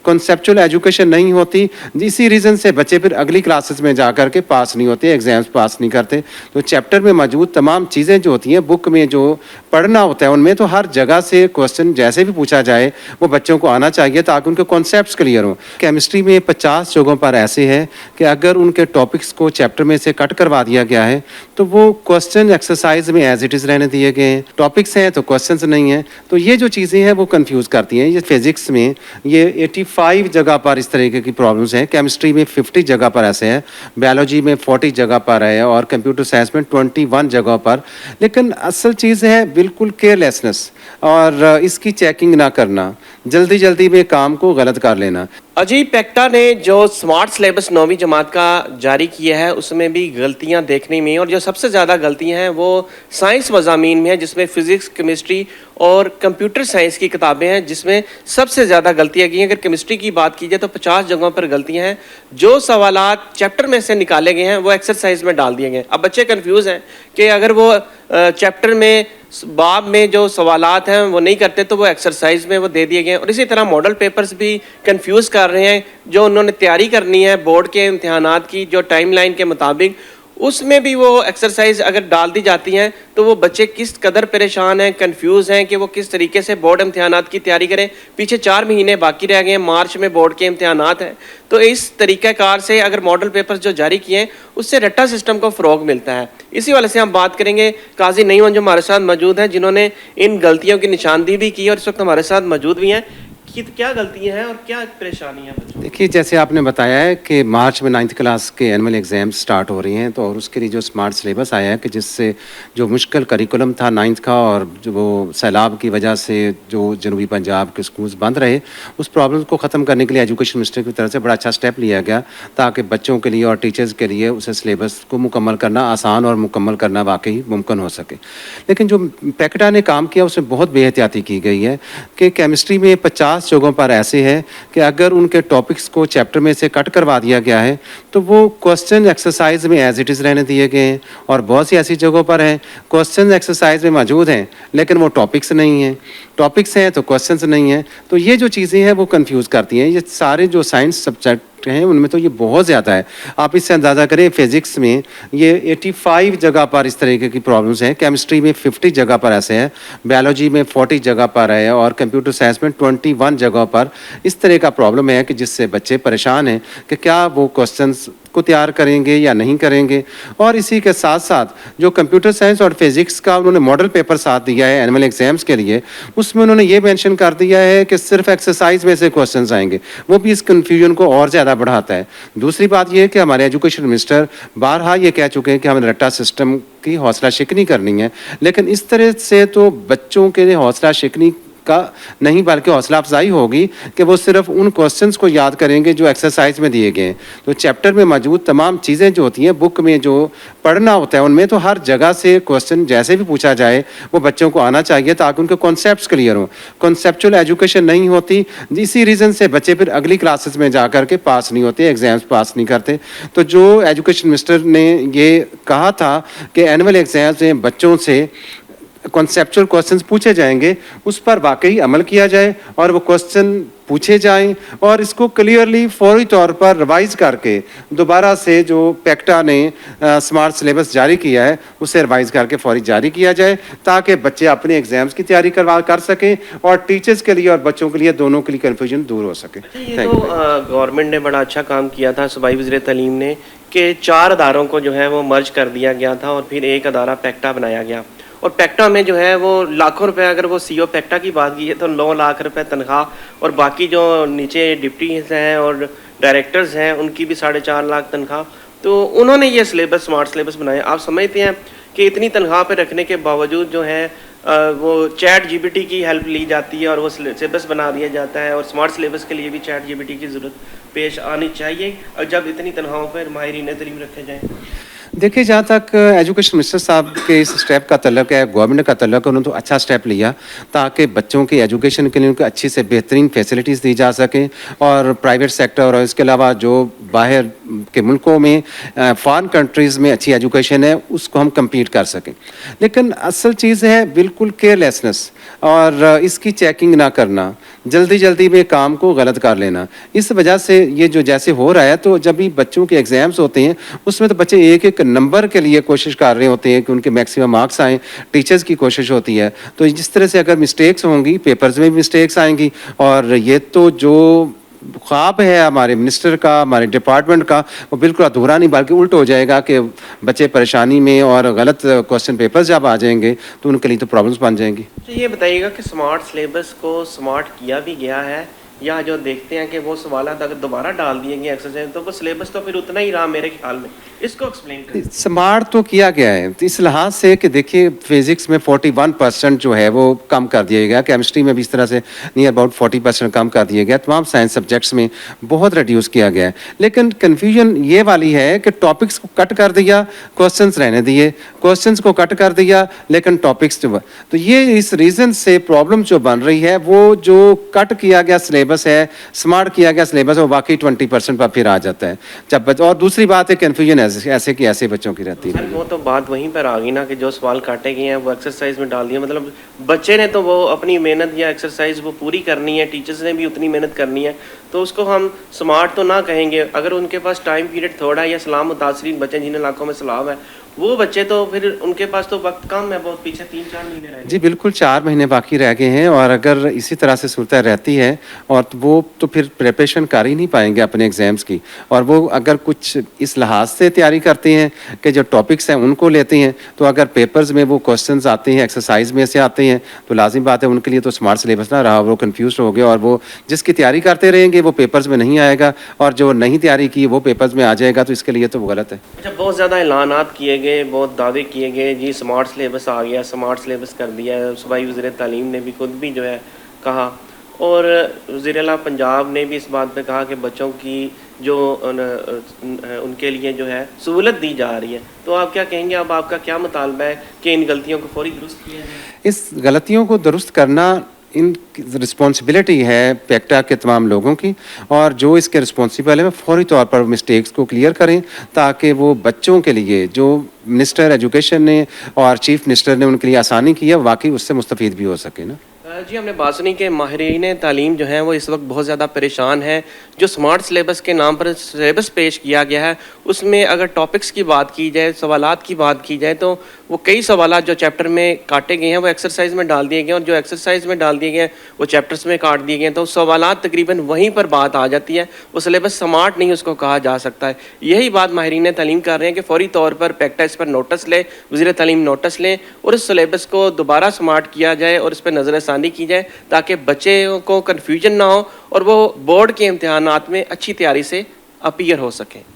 Conceptual education नहीं होती, इसी रीज़न से बच्चे फिर अगली क्लासेस में जा कर के पास नहीं होते, एग्जाम्स पास नहीं करते। तो चैप्टर में मौजूद तमाम चीज़ें जो होती हैं, बुक में जो पढ़ना होता है, उनमें तो हर जगह से क्वेश्चन जैसे भी पूछा जाए वो बच्चों को आना चाहिए ताकि उनके कॉन्सेप्ट्स क्लियर हों। केमिस्ट्री में 50 जगहों पर ऐसे है कि अगर उनके टॉपिक्स को चैप्टर में से कट करवा दिया गया है तो वो क्वेश्चन एक्सरसाइज में एज इट इज़ रहने दिए गए हैं। टॉपिक्स हैं तो क्वेश्चंस नहीं हैं, तो ये जो चीज़ें हैं वो कंफ्यूज करती हैं। ये फिजिक्स में ये 85 जगह पर इस तरीके की प्रॉब्लम्स हैं, केमिस्ट्री में 50 जगह पर ऐसे हैं, बायोलॉजी में 40 जगह पर है और कंप्यूटर साइंस में 21 जगह पर। लेकिन असल चीज़ है बिल्कुल केयरलेसनेस और इसकी चेकिंग ना करना, जल्दी जल्दी में काम को गलत कर लेना। अजी, पेक्टा ने जो स्मार्ट सिलेबस 9वीं जमात का जारी किया है उसमें भी गलतियां देखने में, और जो सबसे ज़्यादा गलतियां हैं वो साइंस मज़ामीन में है, जिसमें फ़िज़िक्स, केमिस्ट्री और कंप्यूटर साइंस की किताबें हैं जिसमें सबसे ज़्यादा गलतियां की हैं। अगर केमिस्ट्री की बात की जाए तो 50 जगहों पर गलतियां हैं। जो सवालात चैप्टर में से निकाले गए हैं वो एक्सरसाइज में डाल दिए गए। अब बच्चे कन्फ्यूज़ हैं कि अगर वो चैप्टर में बाब में जो सवालात हैं वो नहीं करते तो वो एक्सरसाइज में वो दे दिए गए। और इसी तरह मॉडल पेपर्स भी कंफ्यूज कर रहे हैं। जो उन्होंने तैयारी करनी है बोर्ड के इम्तिहानात की जो टाइमलाइन के मुताबिक, उसमें भी वो एक्सरसाइज अगर डाल दी जाती हैं तो वो बच्चे किस कदर परेशान हैं, कंफ्यूज हैं कि वो किस तरीके से बोर्ड इम्तिहानात की तैयारी करें। पीछे 4 महीने बाकी रह गए हैं, मार्च में बोर्ड के इम्तिहानात हैं। तो इस तरीक़ाकार से अगर मॉडल पेपर्स जो जारी किए हैं उससे रट्टा सिस्टम को फ़रोग मिलता है। इसी वाले से हम बात करेंगे काजी नईम जो हमारे साथ मौजूद हैं, जिन्होंने इन गलतियों की निशानदेही भी की और इस वक्त हमारे साथ मौजूद भी हैं कि क्या गलतियां हैं और क्या परेशानी है बच्चों। देखिए, जैसे आपने बताया है कि मार्च में 9th क्लास के एनुअल एग्ज़ाम्स स्टार्ट हो रही हैं, तो और उसके लिए जो स्मार्ट सिलेबस आया है कि जिससे जो मुश्किल करिकुलम था 9th का और जो वो सैलाब की वजह से जो जनूबी पंजाब के स्कूल्स बंद रहे, उस प्रॉब्लम को ख़त्म करने के लिए एजुकेशन मिनिस्टर की तरफ से बड़ा अच्छा स्टेप लिया गया ताकि बच्चों के लिए और टीचर्स के लिए उस सिलेबस को मुकम्मल करना आसान और मुकम्मल करना वाकई मुमकिन हो सके। लेकिन जो पेक्टा ने काम किया उसमें बहुत बेहतियाती की गई है कि केमिस्ट्री में 50 जगहों पर ऐसे है कि अगर उनके टॉपिक्स को चैप्टर में से कट करवा दिया गया है तो वो क्वेश्चन एक्सरसाइज में एज इट इज़ रहने दिए गए हैं। और बहुत सी ऐसी जगहों पर हैं क्वेश्चन एक्सरसाइज में मौजूद हैं लेकिन वो टॉपिक्स नहीं हैं, टॉपिक्स हैं तो क्वेश्चंस नहीं हैं। तो ये जो चीज़ें हैं वो कंफ्यूज करती हैं। ये सारे जो साइंस सब्जेक्ट हैं उनमें तो ये बहुत ज़्यादा है। आप इससे अंदाज़ा करें, फिज़िक्स में ये 85 जगह पर इस तरीके की प्रॉब्लम्स हैं, केमिस्ट्री में 50 जगह पर ऐसे हैं, बायोलॉजी में 40 जगह पर है और कंप्यूटर साइंस में 21 जगह पर इस तरह का प्रॉब्लम है कि जिससे बच्चे परेशान हैं कि क्या वो क्वेश्चंस को तैयार करेंगे या नहीं करेंगे। और इसी के साथ साथ जो कंप्यूटर साइंस और फिज़िक्स का उन्होंने मॉडल पेपर साथ दिया है एनुअल एग्ज़ाम्स के लिए, उसमें उन्होंने ये मेंशन कर दिया है कि सिर्फ एक्सरसाइज में से क्वेश्चंस आएंगे, वो भी इस कन्फ्यूजन को और ज़्यादा बढ़ाता है। दूसरी बात ये है कि हमारे एजुकेशन मिनिस्टर बारहा ये कह चुके हैं कि हमें रट्टा सिस्टम की हौसला शिकनी करनी है, लेकिन इस तरह से तो बच्चों के लिए हौसला शिकनी का नहीं बल्कि हौसला अफजाई होगी कि वो सिर्फ उन क्वेश्चंस को याद करेंगे जो एक्सरसाइज में दिए गए हैं। तो चैप्टर में मौजूद तमाम चीज़ें जो होती हैं, बुक में जो पढ़ना होता है, उनमें तो हर जगह से क्वेश्चन जैसे भी पूछा जाए वो बच्चों को आना चाहिए ताकि उनके कॉन्सेप्ट्स क्लियर हों। कंसेप्चुअल एजुकेशन नहीं होती, इसी रीज़न से बच्चे फिर अगली क्लासेस में जा कर के पास नहीं होते, एग्जाम्स पास नहीं करते। तो जो एजुकेशन मिनिस्टर ने ये कहा था कि एनुअल एग्जाम्स में बच्चों से कॉन्सेप्चुअल क्वेश्चंस पूछे जाएंगे, उस पर वाकई अमल किया जाए और वो क्वेश्चन पूछे जाएं और इसको क्लियरली फौरी तौर पर रिवाइज़ करके दोबारा से जो पेक्टा ने स्मार्ट सिलेबस जारी किया है उसे रिवाइज़ करके फौरी जारी किया जाए ताकि बच्चे अपने एग्जाम्स की तैयारी कर सकें और टीचर्स के लिए और बच्चों के लिए दोनों के लिए कन्फ्यूजन दूर हो सके। ये तो गवर्नमेंट ने बड़ा अच्छा काम किया था, सूबाई वज़ीर तालीम ने, कि 4 अदारों को जो है वो मर्ज कर दिया गया था और फिर एक अदारा पेक्टा बनाया गया। और पेक्टा में जो है वो लाखों रुपए, अगर वो सीईओ पेक्टा की बात की है तो 9 लाख रुपए तनख्वाह, और बाकी जो नीचे डिप्टीज हैं और डायरेक्टर्स हैं उनकी भी 4.5 लाख तनख्वाह। तो उन्होंने ये सिलेबस, स्मार्ट सिलेबस बनाया। आप समझते हैं कि इतनी तनख्वाह पे रखने के बावजूद जो है वो चैट जीपीटी की हेल्प ली जाती है और वो सिलेबस बना दिया जाता है। और स्मार्ट सिलेबस के लिए भी चैट जीपीटी की ज़रूरत पेश आनी चाहिए और जब इतनी तनख्वाहों पर माहिरीन तालीम रखे जाएँ। देखिए, जहाँ तक एजुकेशन मिनिस्टर साहब के इस स्टेप का तल्लक है, गवर्नमेंट का तल्लक है, उन्होंने तो अच्छा स्टेप लिया ताकि बच्चों की एजुकेशन के लिए उनको अच्छी से बेहतरीन फैसिलिटीज़ दी जा सकें और प्राइवेट सेक्टर और इसके अलावा जो बाहर के मुल्कों में फॉरेन कंट्रीज़ में अच्छी एजुकेशन है उसको हम कम्पीट कर सकें। लेकिन असल चीज़ है बिल्कुल केयरलेसनेस और इसकी चेकिंग ना करना, जल्दी जल्दी में काम को गलत कर लेना। इस वजह से ये जो जैसे हो रहा है, तो जब भी बच्चों के एग्ज़ाम्स होते हैं उसमें तो बच्चे एक एक नंबर के लिए कोशिश कर रहे होते हैं कि उनके मैक्सिमम मार्क्स आएँ, टीचर्स की कोशिश होती है। तो जिस तरह से अगर मिस्टेक्स होंगी, पेपर्स में भी मिस्टेक्स आएँगी और ये तो जो ख्वाब है हमारे मिनिस्टर का, हमारे डिपार्टमेंट का, वो बिल्कुल अधूरा नहीं बल्कि उल्ट हो जाएगा कि बच्चे परेशानी में और गलत क्वेश्चन पेपर्स जब आ जाएंगे तो उनके लिए तो प्रॉब्लम्स बन जाएंगी। तो ये बताइएगा कि स्मार्ट सिलेबस को स्मार्ट किया भी गया है, या जो देखते हैं कि वो सवालात अगर दोबारा डाल दिए गए एक्सरसाइज तो वो सिलेबस तो फिर उतना ही रहा मेरे ख्याल में, इसको एक्सप्लेन करें। स्मार्ट तो किया गया है तो इस लिहाज से कि देखिए फिजिक्स में 41% जो है वो कम कर दिया गया, केमिस्ट्री में भी इस तरह से नियर अबाउट 40% कम कर दिया गया, तमाम साइंस सब्जेक्ट्स में बहुत रिड्यूस किया गया है। लेकिन कन्फ्यूजन ये वाली है कि टॉपिक्स को कट कर दिया, क्वेश्चंस रहने दिए, क्वेश्चंस को कट कर दिया लेकिन टॉपिक्स जो, तो ये इस रीज़न से प्रॉब्लम जो बन रही है वो जो कट किया गया सिलेबस है, स्मार्ट किया गया सिलेबस वो वाकई 20% पर फिर आ जाता है जब और दूसरी बात है कन्फ्यूजन ऐसे कि ऐसे बच्चों की रहती है। सर वो तो बात वहीं पर आ गई ना कि जो सवाल काटे गए हैं वो एक्सरसाइज में डाल दिए, मतलब बच्चे ने तो वो अपनी मेहनत या एक्सरसाइज वो पूरी करनी है, टीचर्स ने भी उतनी मेहनत करनी है, तो उसको हम स्मार्ट तो ना कहेंगे। अगर उनके पास टाइम पीरियड थोड़ा है या सलाम मुतासरीन बच्चे जिन इलाकों में सैलाब है वो बच्चे तो फिर उनके पास तो वक्त कम है, बहुत पीछे 3-4 महीने रह गए। जी बिल्कुल 4 महीने बाकी रह गए हैं और अगर इसी तरह से सूरत रहती है और वो तो फिर प्रिपरेशन कर ही नहीं पाएंगे अपने एग्ज़ाम्स की, और वो अगर कुछ इस लिहाज से तैयारी करते हैं कि जो टॉपिक्स हैं उनको लेते हैं तो अगर पेपर्स में वो क्वेश्चंस आते हैं एक्सरसाइज में से आते हैं तो लाजिम बात है उनके लिए तो स्मार्ट सिलेबस ना रहा, वो कन्फ्यूज हो गए और वो जिसकी तैयारी करते रहेंगे वो पेपर्स में नहीं आएगा और जो नहीं तैयारी की वो पेपर्स में आ जाएगा, तो इसके लिए तो वो गलत है। अच्छा, बहुत ज़्यादा ऐलानात किए गए, बहुत दावे किए गए जी स्मार्ट सिलेबस आ गया, स्मार्ट सिलेबस कर दिया है, सूबाई वज़ीर तालीम ने भी खुद भी जो है कहा और वज़ीर आला पंजाब ने भी इस बात पे कहा कि बच्चों की जो उनके लिए जो है सहूलत दी जा रही है। तो आप क्या कहेंगे, अब आपका क्या मुतालबा है कि इन गलतियों को फौरी दुरुस्त किया जाए? इस गलतियों को दुरुस्त करना इन रिस्पॉन्सिबिलिटी है पेक्टा के तमाम लोगों की और जो इसके रिस्पॉन्सिबल है वो फौरी तौर पर मिस्टेक्स को क्लियर करें ताकि वो बच्चों के लिए जो मिनिस्टर एजुकेशन ने और चीफ मिनिस्टर ने उनके लिए आसानी की है वाकई उससे मुस्तफ़ीद भी हो सके ना। जी हमने बात सुनी कि माहिरीन तालीम जो हैं वो इस वक्त बहुत ज़्यादा परेशान हैं। जो स्मार्ट सिलेबस के नाम पर सिलेबस पेश किया गया है उसमें अगर टॉपिक्स की बात की जाए, सवालात की बात की जाए तो वो कई सवालात जो चैप्टर में काटे गए हैं वो एक्सरसाइज में डाल दिए गए और जो एक्सरसाइज में डाल दिए गए वो चैप्टर्स में काट दिए गए, तो सवालात तकरीबन वहीं पर बात आ जाती है, वो सिलेबस स्मार्ट नहीं उसको कहा जा सकता है। यही बात माहिरीन तालीम कर रहे हैं कि फौरी तौर पर पेक्टा इस पर नोटिस ले, वज़ीर तालीम नोटिस लें और इस सिलेबस को दोबारा स्मार्ट किया जाए और इस पर नज़रसानी की जाए ताकि बच्चों को कन्फ्यूजन ना हो और वो बोर्ड के इम्तिहानात में अच्छी तैयारी से अपीयर हो सकें।